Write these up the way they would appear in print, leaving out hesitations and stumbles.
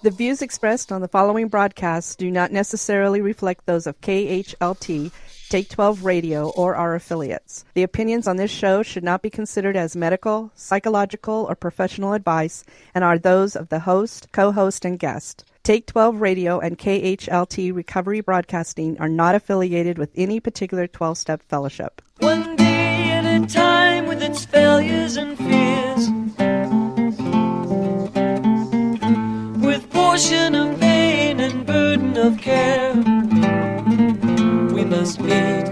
The views expressed on the following broadcasts do not necessarily reflect those of KHLT, Take 12 Radio, or our affiliates. The opinions on this show should not be considered as medical, psychological, or professional advice and are those of the host, co-host, and guest. Take 12 Radio and KHLT Recovery Broadcasting are not affiliated with any particular 12-step fellowship. One day at a time with its failures and fears, with portion of pain and burden of care, we must meet.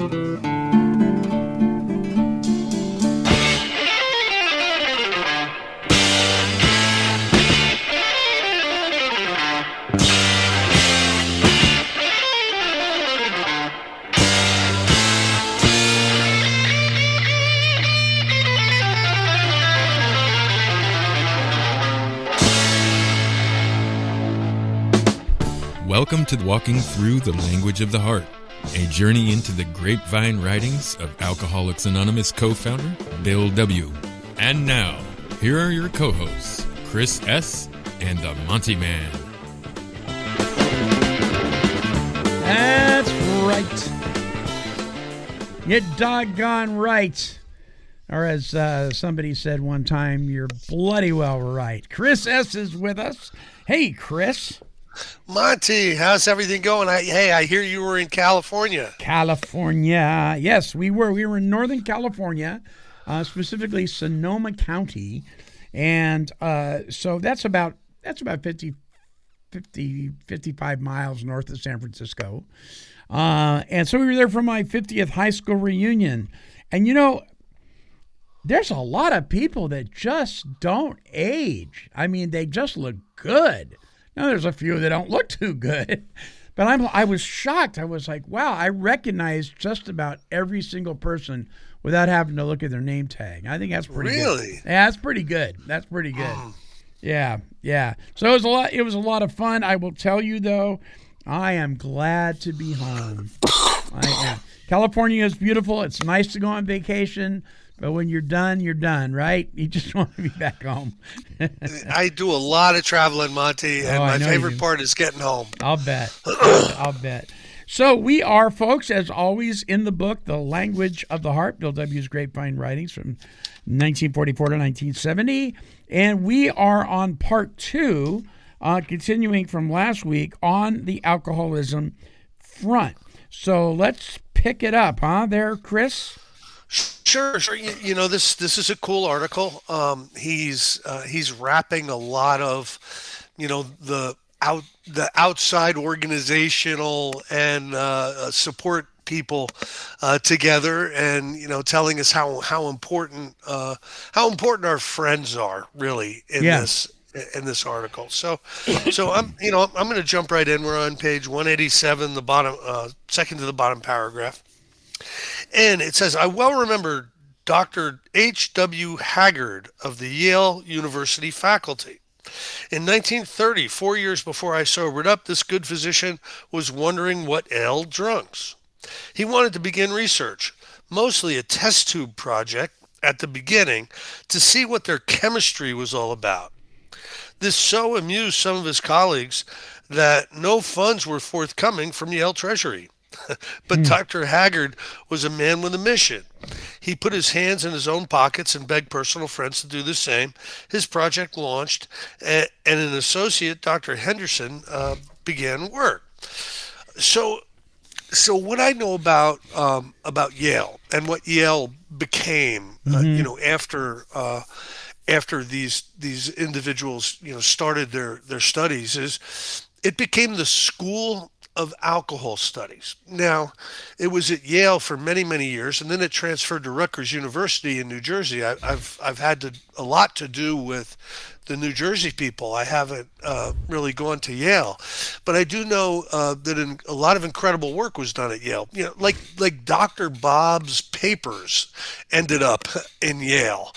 Welcome to Walking Through the Language of the Heart, a journey into the Grapevine writings of Alcoholics Anonymous co-founder Bill W. And now, here are your co-hosts, Chris S. and the Monty'man. That's right. You're doggone right. Or as somebody said one time, you're bloody well right. Chris S. is with us. Hey, Chris. Monty, how's everything going? I hear you were in California. California. Yes, we were. We were in Northern California, specifically Sonoma County. And so that's about 55 miles north of San Francisco. And so we were there for my 50th high school reunion. And, you know, there's a lot of people that just don't age. I mean, they just look good. Now, there's a few that don't look too good, but I was shocked. I was like, wow, I recognize just about every single person without having to look at their name tag. I think that's pretty good. Really? Yeah, that's pretty good. That's pretty good. Yeah. So it was a lot of fun. I will tell you, though, I am glad to be home. I am. California is beautiful. It's nice to go on vacation. But when you're done, right? You just want to be back home. I do a lot of traveling, Monty, and my favorite part is getting home. I'll bet. So we are, folks, as always, in the book, The Language of the Heart, Bill W.'s Grapevine writings from 1944 to 1970. And we are on part 2, continuing from last week on the alcoholism front. So let's pick it up, there, Chris? Sure. You know, this is a cool article. He's wrapping a lot of, you know, the outside organizational and support people together, and you know, telling us how important our friends are really in this article. So I'm going to jump right in. We're on page 187, the bottom second to the bottom paragraph. And it says, I well remember Dr. H.W. Haggard of the Yale University faculty. In 1930, 4 years before I sobered up, this good physician was wondering what ailed drunks. He wanted to begin research, mostly a test tube project at the beginning, to see what their chemistry was all about. This so amused some of his colleagues that no funds were forthcoming from Yale Treasury. But Dr. Haggard was a man with a mission. He put his hands in his own pockets and begged personal friends to do the same. His project launched, and an associate, Dr. Henderson, began work. So what I know about Yale and what Yale became, after these individuals, started their studies, is it became the School of Alcohol Studies. Now, it was at Yale for many, many years, and then it transferred to Rutgers University in New Jersey. I've had a lot to do with the New Jersey people. I haven't really gone to Yale, but I do know that a lot of incredible work was done at Yale. You know, like Dr. Bob's papers ended up in Yale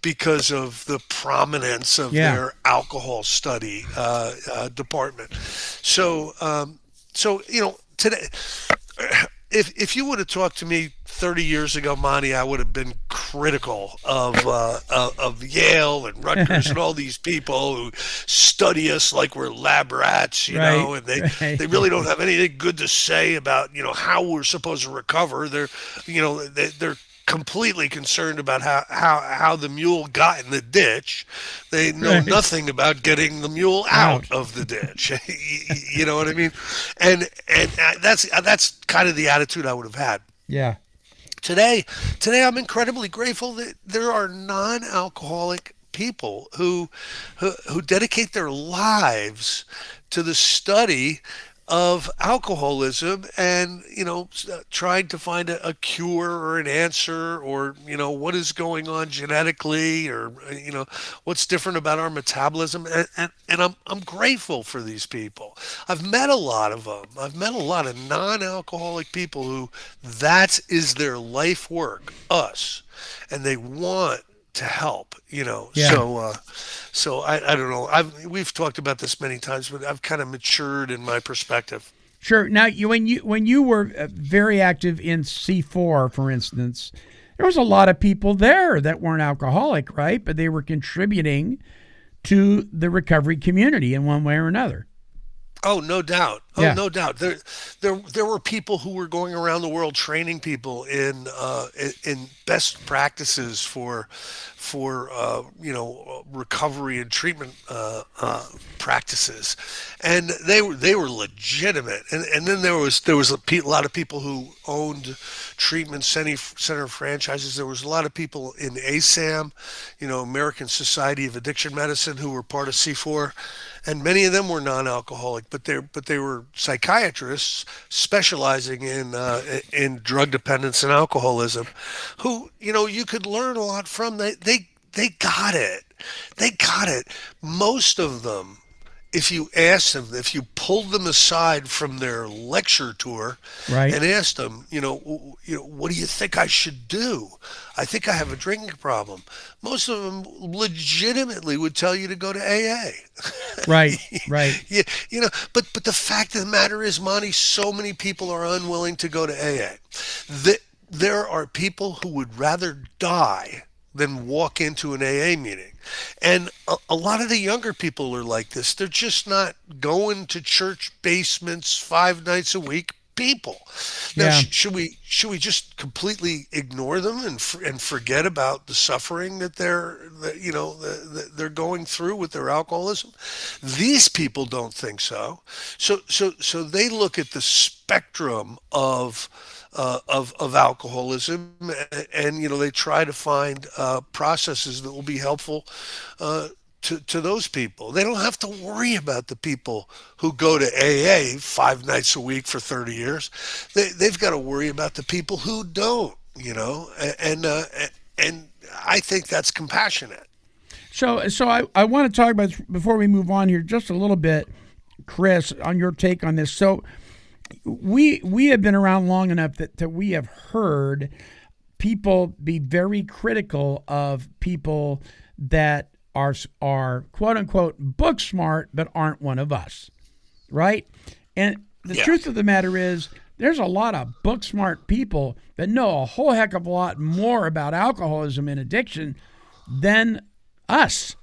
because of the prominence of their alcohol study department. So today, if you would have talked to me 30 years ago, Monty, I would have been critical of Yale and Rutgers and all these people who study us like we're lab rats, you know, and they really don't have anything good to say about, you know, how we're supposed to recover. They're completely concerned about how the mule got in the ditch. They know nothing about getting the mule out of the ditch. You know what I mean? And that's kind of the attitude I would have had. Yeah. Today I'm incredibly grateful that there are non-alcoholic people who dedicate their lives to the study of alcoholism and, you know, trying to find a cure or an answer, or, you know, what is going on genetically, or, you know, what's different about our metabolism. And I'm grateful for these people. I've met a lot of them. I've met a lot of non-alcoholic people who that is their life work, us, and they want to help, you know. Yeah. So I don't know. We've talked about this many times, but I've kind of matured in my perspective. Sure. Now, when you were very active in C4, for instance, there was a lot of people there that weren't alcoholic, right? But they were contributing to the recovery community in one way or another. Oh, no doubt. Oh, Yeah. no doubt. There were people who were going around the world training people in best practices for you know, recovery and treatment practices, and they were legitimate. And then there was a lot of people who owned treatment center franchises. There was a lot of people in ASAM, you know, American Society of Addiction Medicine, who were part of C4. And many of them were non-alcoholic, but they were psychiatrists specializing in drug dependence and alcoholism, who, you know, you could learn a lot from. They got it. They got it. Most of them, if you asked them, if you pulled them aside from their lecture tour, Right. and asked them, you know, what do you think I should do? I think I have a drinking problem. Most of them legitimately would tell you to go to AA. Right. Right. Yeah, you know, but the fact of the matter is, Monty, so many people are unwilling to go to AA. There are people who would rather die than walk into an AA meeting. And a lot of the younger people are like this. They're just not going to church basements 5 nights a week people. Now, Yeah. should we just completely ignore them and forget about the suffering that they're going through with their alcoholism? These people don't think so. So they look at the spectrum of alcoholism, and, you know, they try to find processes that will be helpful to those people. They don't have to worry about the people who go to AA 5 nights a week for 30 years. They've got to worry about the people who don't, you know, and I think that's compassionate. So I want to talk about, before we move on here, just a little bit, Chris, on your take on this. So we have been around long enough that we have heard people be very critical of people that are quote unquote book smart but aren't one of us, right? And the truth of the matter is, there's a lot of book smart people that know a whole heck of a lot more about alcoholism and addiction than us.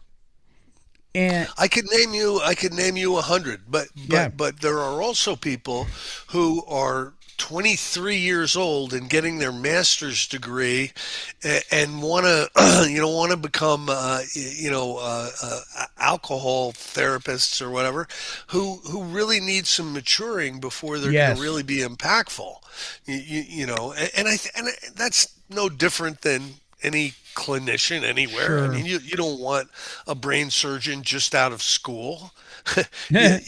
And I could name you 100, but there are also people who are 23 years old and getting their master's degree and want to become alcohol therapists or whatever, who really need some maturing before they're going to really be impactful. You know, and that's no different than any clinician anywhere. Sure. I mean, you don't want a brain surgeon just out of school. So it's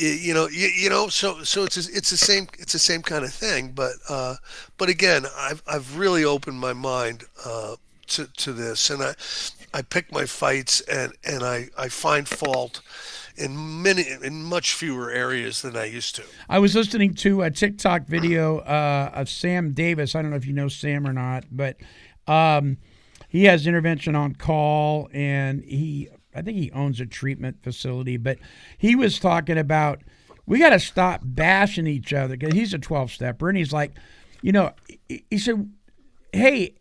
the same kind of thing. But again, I've really opened my mind to this, and I pick my fights, and I find fault in much fewer areas than I used to. I was listening to a TikTok video of Sam Davis. I don't know if you know Sam or not, but he has Intervention on Call, and I think he owns a treatment facility, but he was talking about, we got to stop bashing each other, because he's a 12-stepper, and he's like, He said, hey,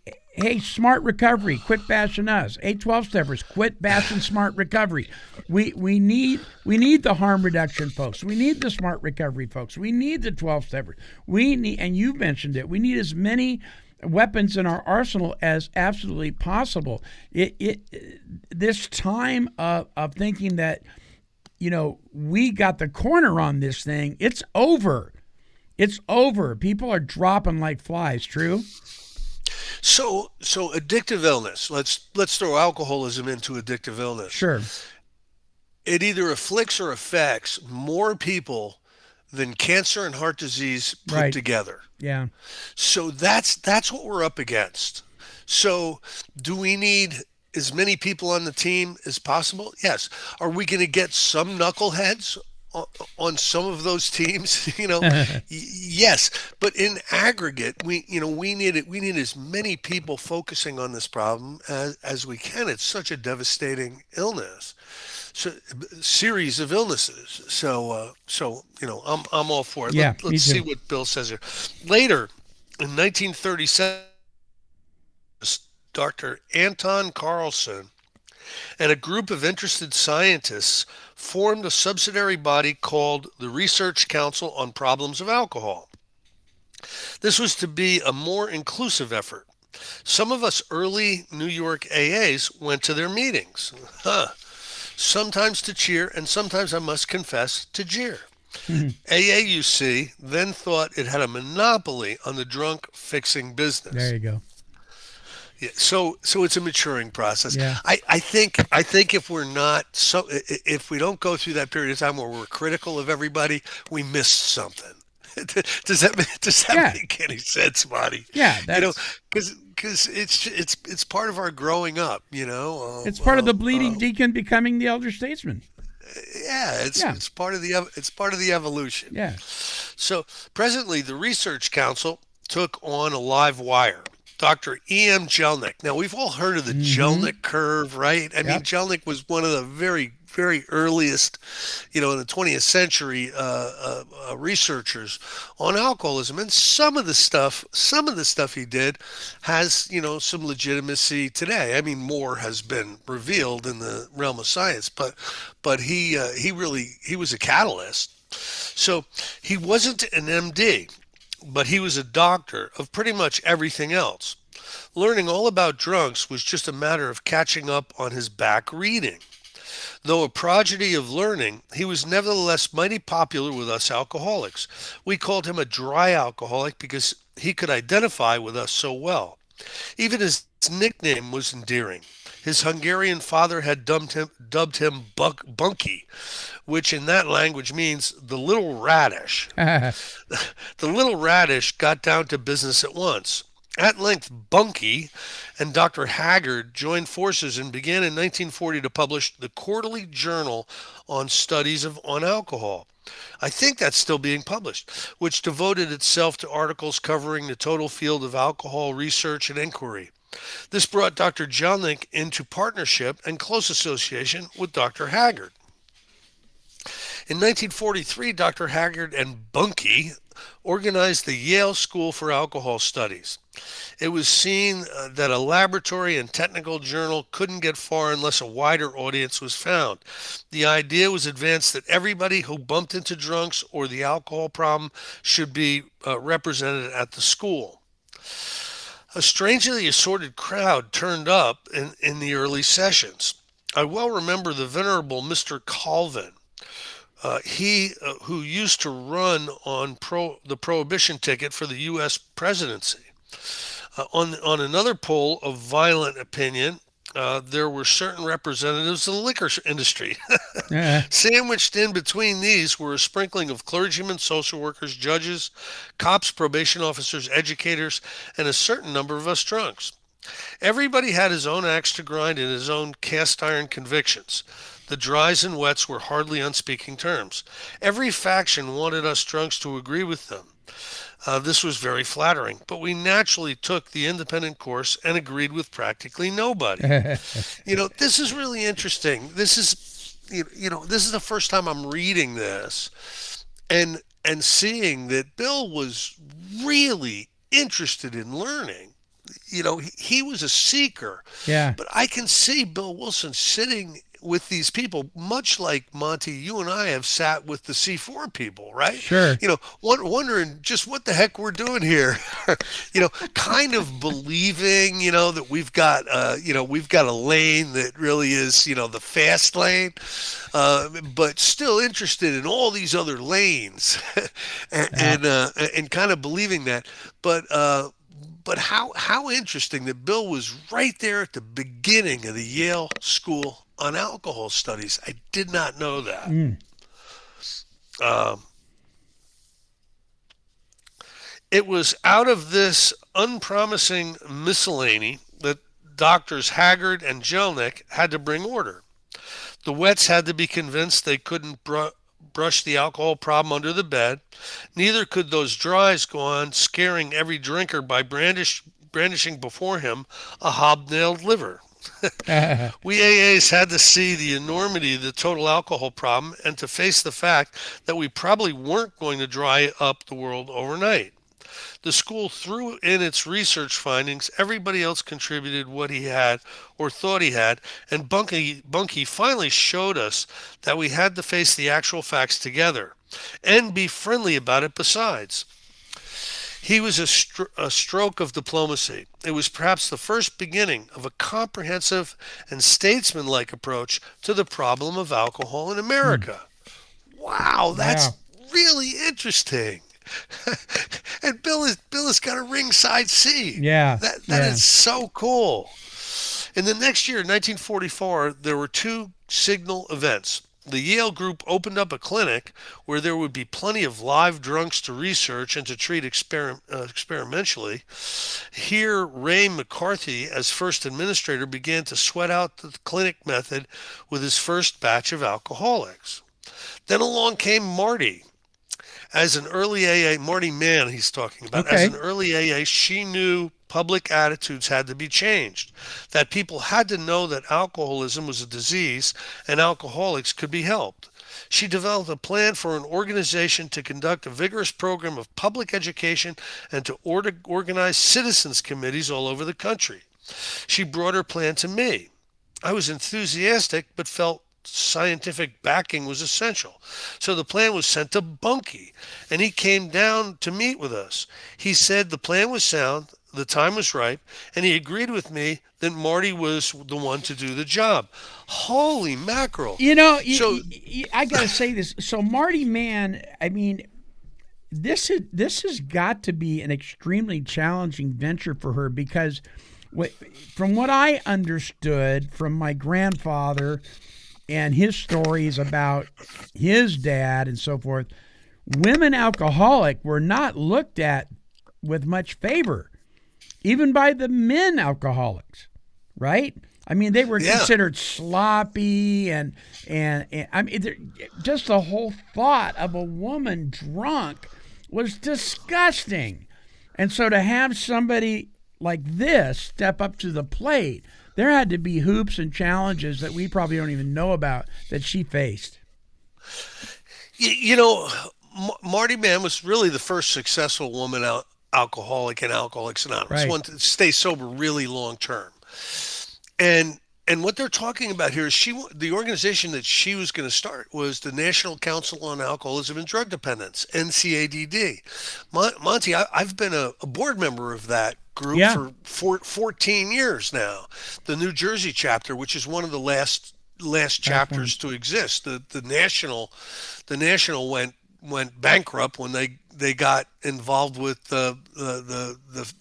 smart recovery, quit bashing us. Hey, 12-steppers, quit bashing smart recovery. We need the harm reduction folks. We need the smart recovery folks. We need the 12-steppers. We need, and you mentioned it, we need as many weapons in our arsenal as absolutely possible. This time of thinking that, we got the corner on this thing, it's over. It's over. People are dropping like flies. True? So addictive illness. Let's throw alcoholism into addictive illness. Sure. It either afflicts or affects more people than cancer and heart disease put together. Yeah. So that's what we're up against. So do we need as many people on the team as possible? Yes. Are we going to get some knuckleheads on some of those teams? Yes. But in aggregate, we need as many people focusing on this problem as we can. It's such a devastating illness. So, series of illnesses. So I'm all for it. Yeah, Let's see what Bill says here. Later, in 1937, Dr. Anton Carlson and a group of interested scientists formed a subsidiary body called the Research Council on Problems of Alcohol. This was to be a more inclusive effort. Some of us early New York AAs went to their meetings. Sometimes to cheer, and sometimes, I must confess, to jeer. AAUC then thought it had a monopoly on the drunk fixing business. There you go. Yeah, so it's a maturing process. Yeah. I think if we don't go through that period of time where we're critical of everybody, we missed something. Does that make any sense, Monty? Yeah, because it's part of our growing up. It's part of the bleeding deacon becoming the elder statesman. It's part of the evolution. Yeah. So presently, the Research Council took on a live wire. Dr. E.M. Jellinek. Now, we've all heard of the Jellinek curve, right? I mean, Jellinek was one of the very, very earliest, in the 20th century researchers on alcoholism. And some of the stuff he did has, some legitimacy today. I mean, more has been revealed in the realm of science, but he was a catalyst. So he wasn't an MD, but he was a doctor of pretty much everything else. Learning all about drunks was just a matter of catching up on his back reading. Though a prodigy of learning, he was nevertheless mighty popular with us alcoholics. We called him a dry alcoholic because he could identify with us so well. Even his nickname was endearing. His Hungarian father had dubbed him Bunky, which in that language means the little radish. The little radish got down to business at once. At length, Bunky and Dr. Haggard joined forces and began in 1940 to publish the Quarterly Journal on Studies on Alcohol. I think that's still being published, which devoted itself to articles covering the total field of alcohol research and inquiry. This brought Dr. Jellinek into partnership and close association with Dr. Haggard. In 1943, Dr. Haggard and Bunky organized the Yale School for Alcohol Studies. It was seen that a laboratory and technical journal couldn't get far unless a wider audience was found. The idea was advanced that everybody who bumped into drunks or the alcohol problem should be represented at the school. A strangely assorted crowd turned up in the early sessions. I well remember the venerable Mr. Colvin. He who used to run on the prohibition ticket for the U.S. presidency. On another poll of violent opinion, there were certain representatives of the liquor industry. Sandwiched in between these were a sprinkling of clergymen, social workers, judges, cops, probation officers, educators, and a certain number of us drunks. Everybody had his own axe to grind and his own cast iron convictions. The dries and wets were hardly on speaking terms. Every faction wanted us drunks to agree with them. This was very flattering, but we naturally took the independent course and agreed with practically nobody. This is really interesting. This is the first time I'm reading this and seeing that Bill was really interested in learning. He was a seeker. Yeah. But I can see Bill Wilson sitting with these people, much like Monty, you and I have sat with the C4 people, right? Sure. Wondering just what the heck we're doing here. Kind of believing, that we've got a lane that really is, the fast lane, but still interested in all these other lanes, and kind of believing that. But how interesting that Bill was right there at the beginning of the Yale School on Alcohol Studies. I did not know that. It was out of this unpromising miscellany that doctors Haggard and Jellinek had to bring order. The Wets had to be convinced they couldn't brush the alcohol problem under the bed. Neither could those Dries go on scaring every drinker by brandishing before him a hobnailed liver. We AAs had to see the enormity of the total alcohol problem and to face the fact that we probably weren't going to dry up the world overnight. The school threw in its research findings. Everybody else contributed what he had or thought he had, and Bunky finally showed us that we had to face the actual facts together and be friendly about it besides. He was a stroke of diplomacy. It was perhaps the first beginning of a comprehensive and statesmanlike approach to the problem of alcohol in America. Wow, that's really interesting. And Bill has got a ringside seat. Yeah. That is so cool. In the next year, 1944, there were two signal events. The Yale group opened up a clinic where there would be plenty of live drunks to research and to treat experimentally. Here, Ray McCarthy, as first administrator, began to sweat out the clinic method with his first batch of alcoholics. Then along came Marty. As an early AA, Marty Mann he's talking about, as an early AA, she knew public attitudes had to be changed, that people had to know that alcoholism was a disease and alcoholics could be helped. She developed a plan for an organization to conduct a vigorous program of public education and to organize citizens committees all over the country. She brought her plan to me. I was enthusiastic but felt scientific backing was essential. So the plan was sent to Bunky, and he came down to meet with us. He said the plan was sound, the time was ripe, and he agreed with me that Marty was the one to do the job. Holy mackerel. I got to say this. So Marty Mann, I mean, this has got to be an extremely challenging venture for her because from what I understood from my grandfather and his stories about his dad and so forth, women alcoholic were not looked at with much favor, even by the men alcoholics, right? I mean, they were considered sloppy and I mean, just the whole thought of a woman drunk was disgusting. And so to have somebody like this step up to the plate, there had to be hoops and challenges that we probably don't even know about that she faced. Marty Mann was really the first successful woman alcoholic in Alcoholics Anonymous, one to stay sober really long term. And what they're talking about here is the organization that she was going to start was the National Council on Alcoholism and Drug Dependence, NCADD. Monty, I've been a board member of that group for 14 years now. The New Jersey chapter, which is one of the last chapters to exist. The national went bankrupt when they got involved with the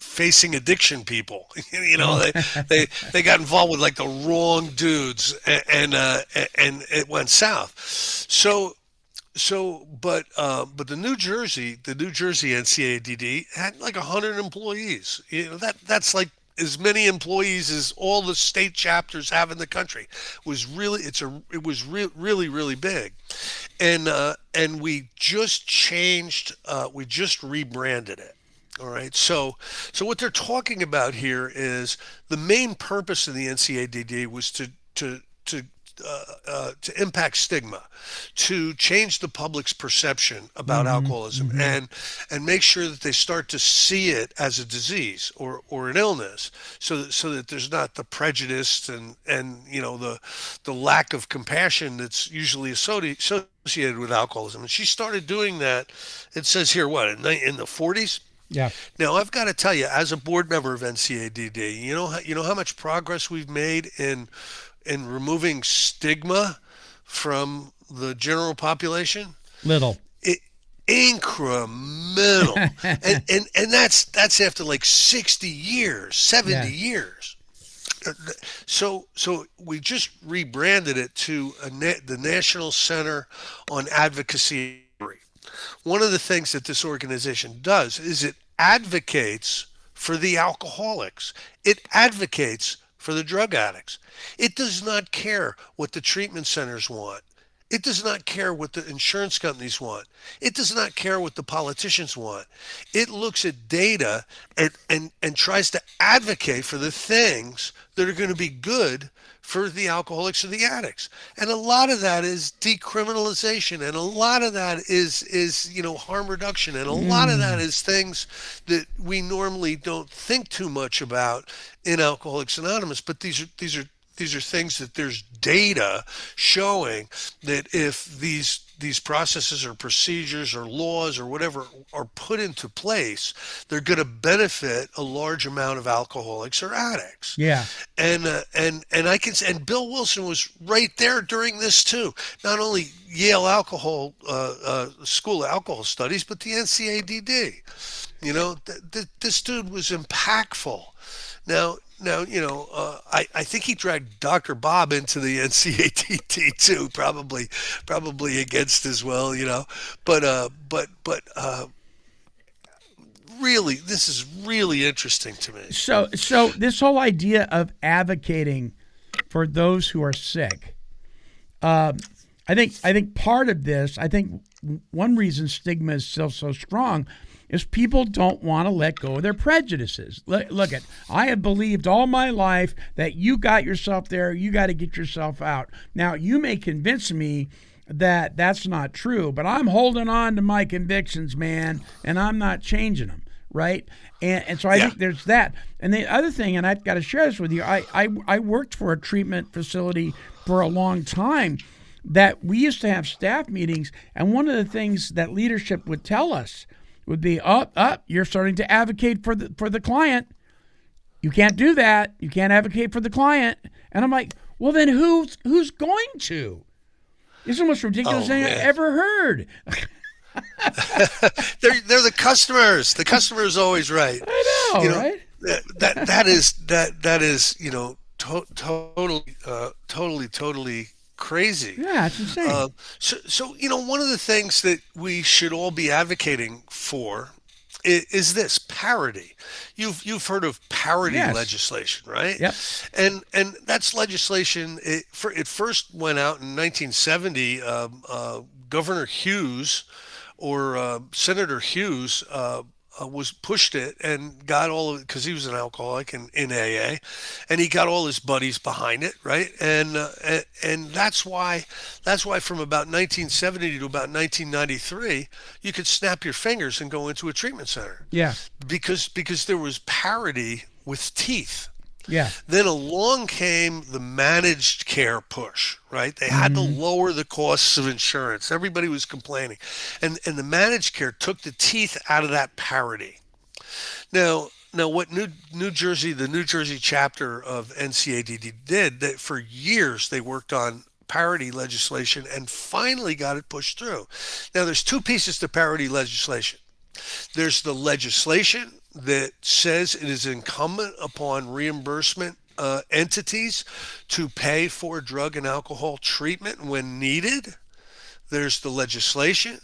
facing addiction people. They got involved with like the wrong dudes, and it went south. But the New Jersey NCADD had like 100 employees. That's like as many employees as all the state chapters have in the country. It was really really big, and we just changed. We just rebranded it. All right. So what they're talking about here is the main purpose of the NCADD was to to impact stigma, to change the public's perception about alcoholism, and make sure that they start to see it as a disease or an illness, so that there's not the prejudice and the lack of compassion that's usually associated with alcoholism. And she started doing that. It says here, what, in the 40s? Yeah. Now, I've got to tell you, as a board member of NCADD, you know how much progress we've made in removing stigma from the general population? Little. Incremental. and that's after like 60 years, 70 years. So we just rebranded it to the National Center on Advocacy. One of the things that this organization does is it advocates for the alcoholics. It advocates for the drug addicts. It does not care what the treatment centers want. It does not care what the insurance companies want. It does not care what the politicians want. It looks at data and tries to advocate for the things that are going to be good for the alcoholics or the addicts. And a lot of that is decriminalization, and a lot of that is harm reduction, and a lot of that is things that we normally don't think too much about in Alcoholics Anonymous. But these are things that there's data showing that if these processes or procedures or laws or whatever are put into place, they're going to benefit a large amount of alcoholics or addicts. Yeah. And Bill Wilson was right there during this too. Not only Yale School of Alcohol Studies, but the NCADD. This dude was impactful. Now, I think he dragged Dr. Bob into the NCADD too, probably against his will, but really, this is really interesting to me. So this whole idea of advocating for those who are sick, I think part of this, one reason stigma is still so strong is people don't want to let go of their prejudices. Look at, I have believed all my life that you got yourself there, you got to get yourself out. Now, you may convince me that that's not true, but I'm holding on to my convictions, man, and I'm not changing them, right? And so I think there's that. And the other thing, and I've got to share this with you, I worked for a treatment facility for a long time that we used to have staff meetings, and one of the things that leadership would tell us would be, you're starting to advocate for the client. You can't do that. You can't advocate for the client. And I'm like, well, then who's going to? It's the most ridiculous thing I've ever heard. They're the customers. The customer is always right. I know, right? That is totally crazy. Yeah, it's insane. So one of the things that we should all be advocating for is this parity. You've heard of parity legislation, right? Yep. And that's legislation. It first went out in 1970. Governor Hughes or Senator Hughes was pushed it and got all of it because he was an alcoholic in AA, and he got all his buddies behind it, right? And that's why from about 1970 to about 1993, you could snap your fingers and go into a treatment center. Yeah. Because there was parity with teeth. Yeah. Then along came the managed care push, right? They had to lower the costs of insurance. Everybody was complaining. And the managed care took the teeth out of that parity. Now what New Jersey, the New Jersey chapter of NCADD did, that for years they worked on parity legislation and finally got it pushed through. Now there's two pieces to parity legislation. There's the legislation that says it is incumbent upon reimbursement entities to pay for drug and alcohol treatment when needed. There's the legislation,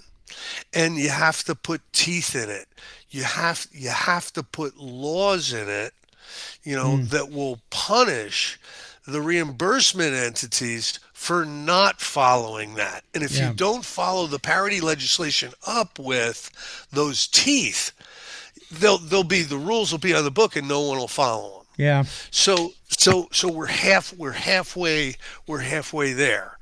and you have to put teeth in it. You have to put laws in it, that will punish the reimbursement entities for not following that. And if you don't follow the parity legislation up with those teeth, the rules will be on the book and no one will follow them. Yeah. So we're halfway there.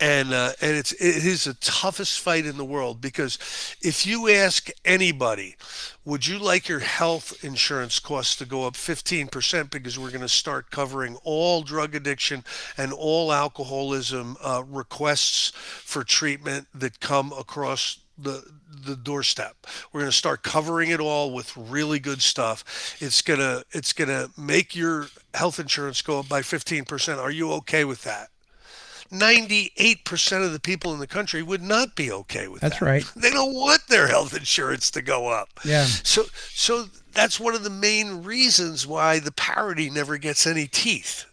And it is the toughest fight in the world, because if you ask anybody, would you like your health insurance costs to go up 15% because we're going to start covering all drug addiction and all alcoholism requests for treatment that come across the doorstep. We're going to start covering it all with really good stuff. It's gonna make your health insurance go up by 15%. Are you okay with that? 98% of the people in the country would not be okay with That's that. right. They don't want their health insurance to go up. Yeah. So that's one of the main reasons why the parity never gets any teeth.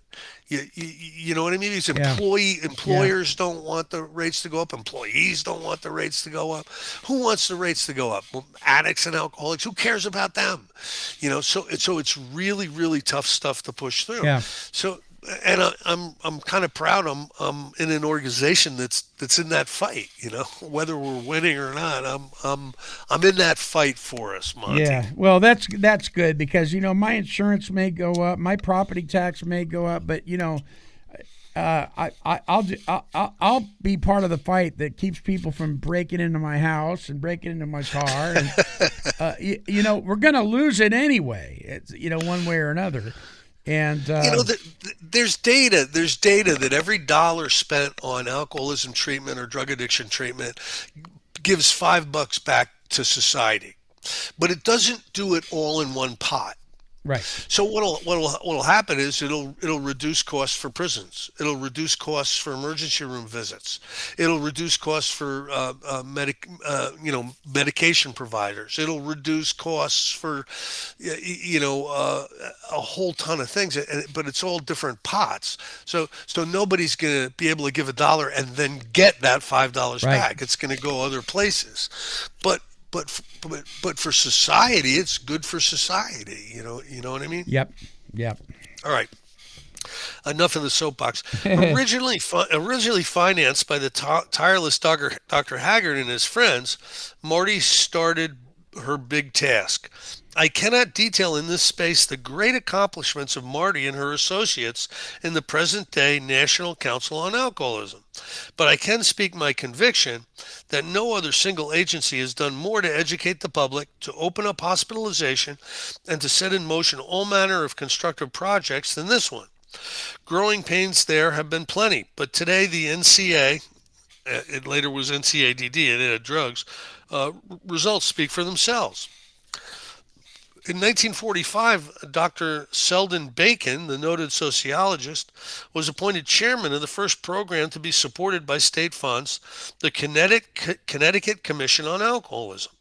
You know what I mean? These Yeah. employers don't want the rates to go up. Employees don't want the rates to go up. Who wants the rates to go up? Well, addicts and alcoholics. Who cares about them? So it's really, really tough stuff to push through. Yeah. So, and I'm kind of proud I'm in an organization that's in that fight. Whether we're winning or not, I'm in that fight for us, Monty. Yeah, well, that's good, because my insurance may go up, my property tax may go up, but I'll be part of the fight that keeps people from breaking into my house and breaking into my car, and we're gonna lose it anyway. It's one way or another. And there's data that every dollar spent on alcoholism treatment or drug addiction treatment gives $5 back to society, but it doesn't do it all in one pot. right. So what'll happen is it'll reduce costs for prisons. It'll reduce costs for emergency room visits. It'll reduce costs for medication providers. It'll reduce costs for a whole ton of things. But it's all different pots. So nobody's going to be able to give $1 and then get that $5 Right. back. It's going to go other places. But for society, it's good for society. You know what I mean? Yep. All right. Enough of the soapbox. Originally financed by the tireless Dr. Haggard and his friends, Marty started her big task. I cannot detail in this space the great accomplishments of Marty and her associates in the present-day National Council on Alcoholism, but I can speak my conviction that no other single agency has done more to educate the public, to open up hospitalization, and to set in motion all manner of constructive projects than this one. Growing pains there have been plenty, but today the NCA, it later was NCADD, it added drugs, results speak for themselves. In 1945, Dr. Selden Bacon, the noted sociologist, was appointed chairman of the first program to be supported by state funds, the Connecticut Commission on Alcoholism.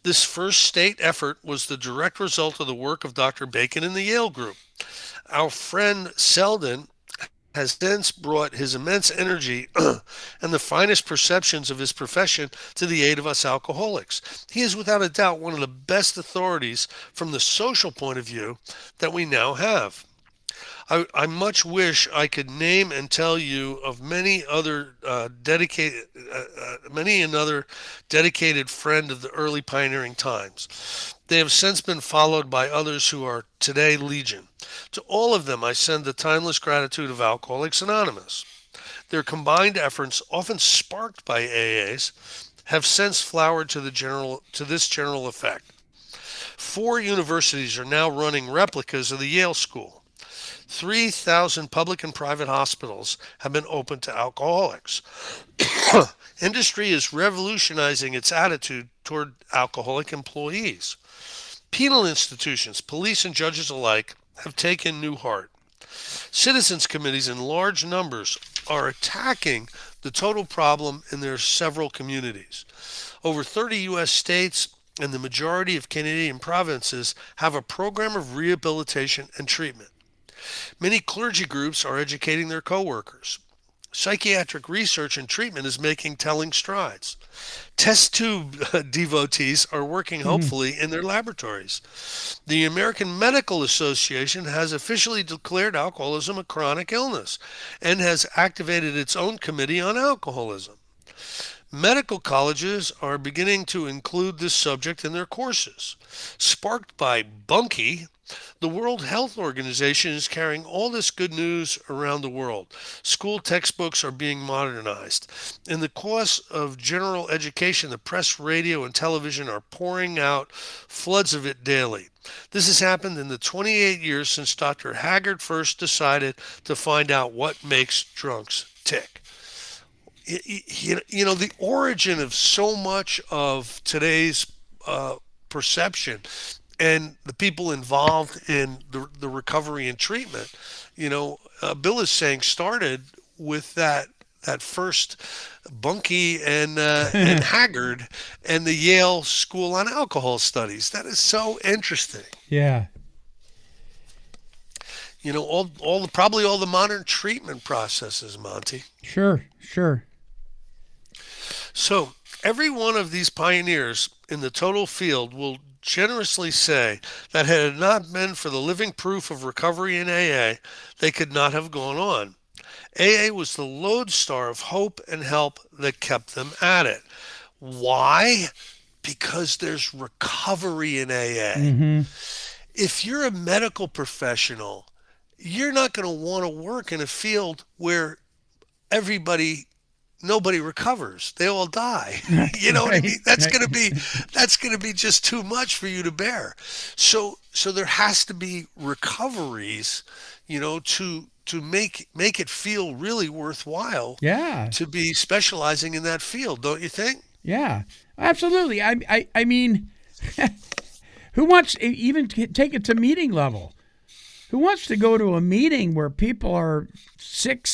This first state effort was the direct result of the work of Dr. Bacon and the Yale Group. Our friend Selden has since brought his immense energy and the finest perceptions of his profession to the aid of us alcoholics. He is without a doubt one of the best authorities from the social point of view that we now have. I much wish I could name and tell you of many another dedicated friend of the early pioneering times. They have since been followed by others who are today legion. To all of them, I send the timeless gratitude of Alcoholics Anonymous. Their combined efforts, often sparked by AAs, have since flowered to this general effect. 4 universities are now running replicas of the Yale School. 3,000 public and private hospitals have been opened to alcoholics. Industry is revolutionizing its attitude toward alcoholic employees. Penal institutions, police and judges alike, have taken new heart. Citizens committees in large numbers are attacking the total problem in their several communities. Over 30 U.S. states and the majority of Canadian provinces have a program of rehabilitation and treatment. Many clergy groups are educating their co-workers. Psychiatric research and treatment is making telling strides. Test tube devotees are working hopefully in their laboratories. The American Medical Association has officially declared alcoholism a chronic illness and has activated its own committee on alcoholism. Medical colleges are beginning to include this subject in their courses. Sparked by Bunky, the World Health Organization is carrying all this good news around the world. School textbooks are being modernized. In the course of general education, the press, radio, and television are pouring out floods of it daily. This has happened in the 28 years since Dr. Haggard first decided to find out what makes drunks tick. The origin of so much of today's perception and the people involved in the recovery and treatment, Bill is saying started with that first Bunky and Haggard and the Yale School on Alcohol Studies. That is so interesting. Yeah. Probably all the modern treatment processes, Monty. Sure. So every one of these pioneers in the total field will generously say that had it not been for the living proof of recovery in AA, they could not have gone on. AA was the lodestar of hope and help that kept them at it. Why? Because there's recovery in AA. Mm-hmm. If you're a medical professional, you're not going to want to work in a field where nobody recovers. They all die. You know what I mean? That's going to be just too much for you to bear. So there has to be recoveries, to make it feel really worthwhile. Yeah. To be specializing in that field, don't you think? Yeah, absolutely. I mean, who wants to even take it to meeting level? Who wants to go to a meeting where people are sick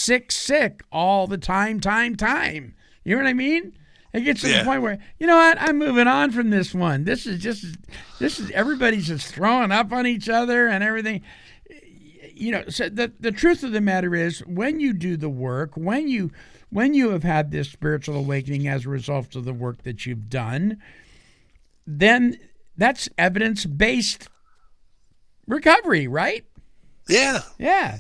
all the time? You know what I mean? It gets to the point where, you know what, I'm moving on from this one. This is everybody's just throwing up on each other and everything. So the truth of the matter is, when you do the work, when you have had this spiritual awakening as a result of the work that you've done, then that's evidence-based recovery, right? Yeah. Yeah.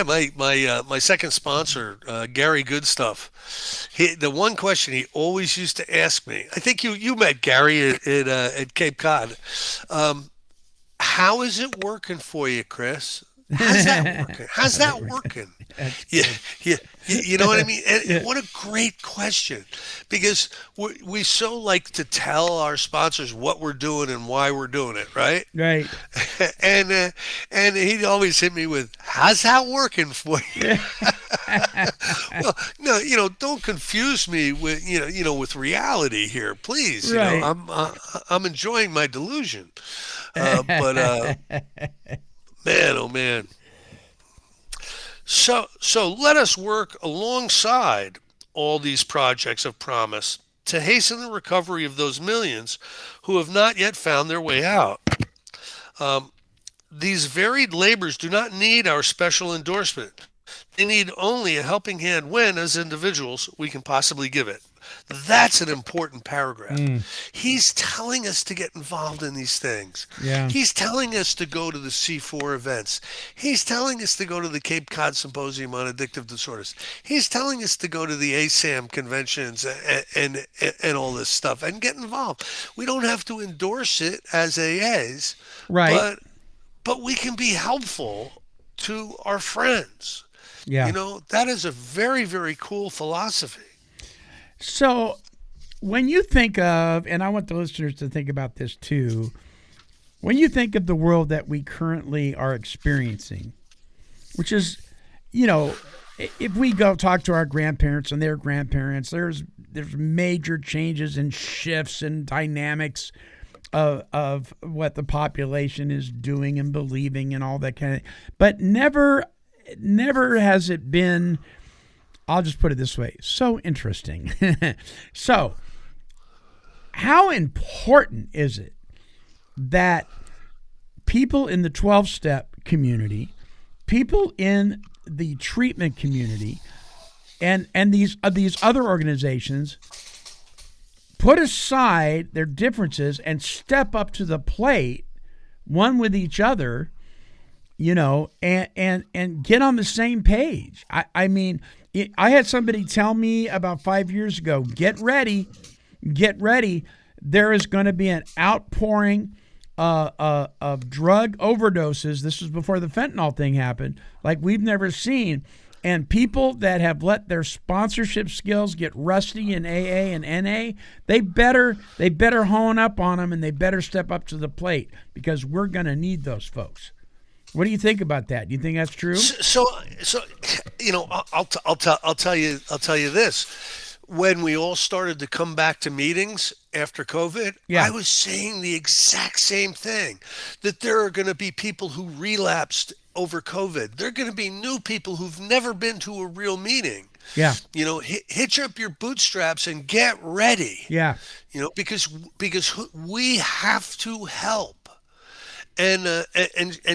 My second sponsor, Gary Goodstuff. The one question he always used to ask me. I think you met Gary at Cape Cod. How is it working for you, Chris? How's that working? Yeah. You know what I mean? And what a great question, because we so like to tell our sponsors what we're doing and why we're doing it, right? Right. And he'd always hit me with, "How's that working for you?" Well, no, don't confuse me with with reality here, please. Right. I'm enjoying my delusion, but man, oh man. So let us work alongside all these projects of promise to hasten the recovery of those millions who have not yet found their way out. These varied labors do not need our special endorsement. They need only a helping hand when, as individuals, we can possibly give it. That's an important paragraph. He's telling us to get involved in these things. Yeah. He's telling us to go to the C4 events. He's telling us to go to the Cape Cod Symposium on Addictive Disorders. He's telling us to go to the ASAM conventions and all this stuff and get involved. We don't have to endorse it as AAs, right? But we can be helpful to our friends. Yeah. That is a very, very cool philosophy. So when you think of, and I want the listeners to think about this too, when you think of the world that we currently are experiencing, which is, if we go talk to our grandparents and their grandparents, there's major changes and shifts and dynamics of what the population is doing and believing and all that kind of, but never has it been, I'll just put it this way, so interesting. So, how important is it that people in the 12-step community, people in the treatment community, and these other organizations put aside their differences and step up to the plate, one with each other, and get on the same page? I mean, I had somebody tell me about 5 years ago, get ready. There is going to be an outpouring of drug overdoses. This was before the fentanyl thing happened, like we've never seen. And people that have let their sponsorship skills get rusty in AA and NA, they better hone up on them, and they better step up to the plate, because we're going to need those folks. What do you think about that? Do you think that's true? So I'll tell you this. When we all started to come back to meetings after COVID, Yeah. I was saying the exact same thing, that there are going to be people who relapsed over COVID. There are going to be new people who've never been to a real meeting. Yeah. Hitch up your bootstraps and get ready. Yeah. Because we have to help. And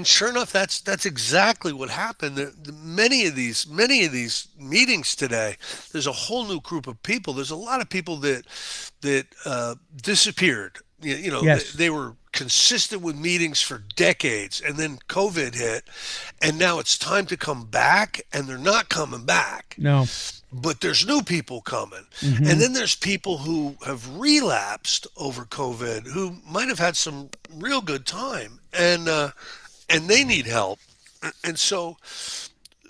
sure enough, that's exactly what happened. Many of these meetings today, there's a whole new group of people. There's a lot of people that disappeared. Yes. They were consistent with meetings for decades, and then COVID hit, and now it's time to come back, and they're not coming back. No. But there's new people coming. Mm-hmm. And then there's people who have relapsed over COVID who might have had some real good time, and they need help. And so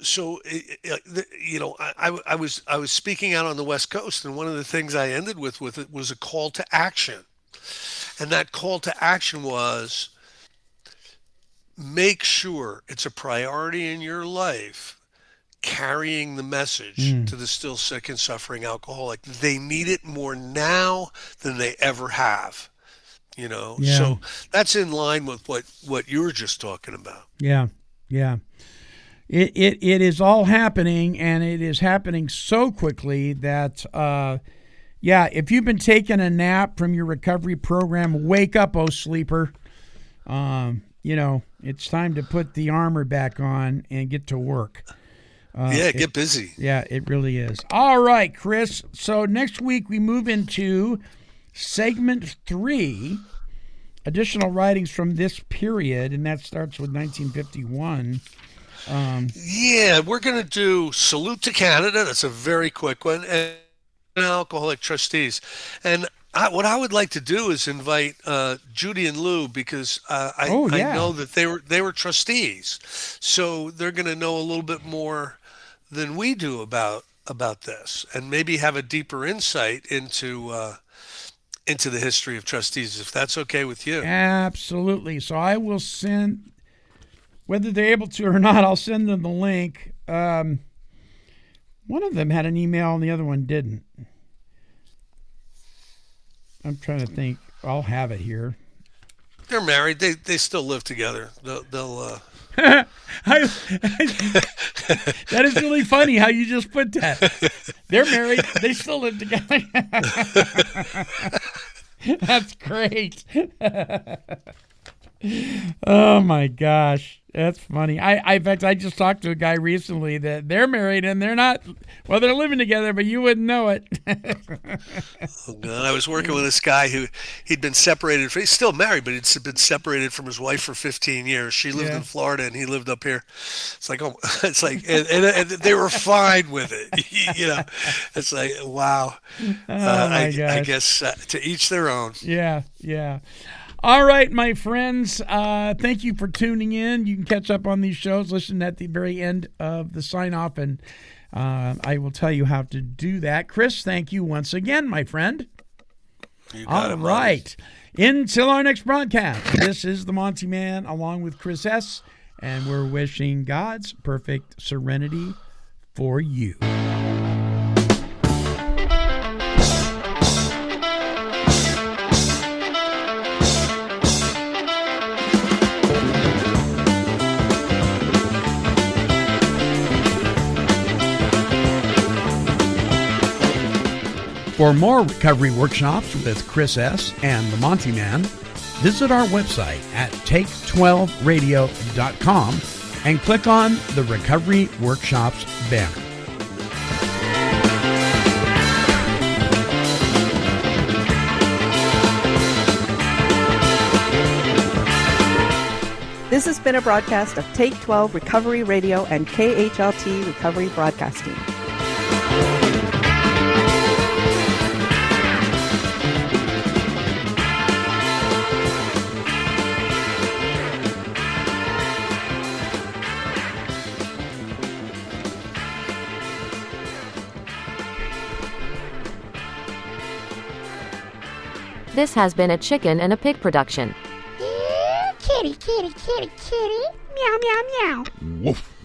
I was speaking out on the West Coast, and one of the things I ended with it was a call to action. And that call to action was, make sure it's a priority in your life carrying the message to the still sick and suffering alcoholic. They need it more now than they ever have. Yeah. So that's in line with what you were just talking about. Yeah. It is all happening, and it is happening so quickly that if you've been taking a nap from your recovery program, wake up, oh sleeper. It's time to put the armor back on and get to work. Get busy. Yeah, it really is. All right, Chris. So next week we move into segment 3, additional writings from this period, and that starts with 1951. We're going to do Salute to Canada. That's a very quick one. And Alcoholic Trustees. And what I would like to do is invite Judy and Lou, because I know that they were trustees. So they're going to know a little bit more than we do about this, and maybe have a deeper insight into the history of trustees, if that's okay with you. Absolutely. So I will send, whether they're able to or not, I'll send them the link. One of them had an email and the other one didn't. I'm trying to think. I'll have it here. They're married. They still live together. They'll that is really funny how you just put that. They're married. They still live together. That's great. Oh my gosh, that's funny. In fact, I just talked to a guy recently that they're married and they're not. Well, they're living together, but you wouldn't know it. I was working with this guy who he'd been separated. He's still married, but he'd been separated from his wife for 15 years. She lived in Florida and he lived up here. It's like, and they were fine with it. It's like, wow. I guess to each their own. Yeah. All right, my friends, thank you for tuning in. You can catch up on these shows, listen at the very end of the sign-off, and I will tell you how to do that. Chris, thank you once again, my friend. You got it, right. Until our next broadcast, this is the Monty'man along with Chris S., and we're wishing God's perfect serenity for you. For more recovery workshops with Chris S. and the Monty'man, visit our website at take12radio.com and click on the Recovery Workshops banner. This has been a broadcast of Take 12 Recovery Radio and KHLT Recovery Broadcasting. This has been a Chicken and a Pig production. Kitty, kitty, kitty, kitty. Meow, meow, meow. Woof.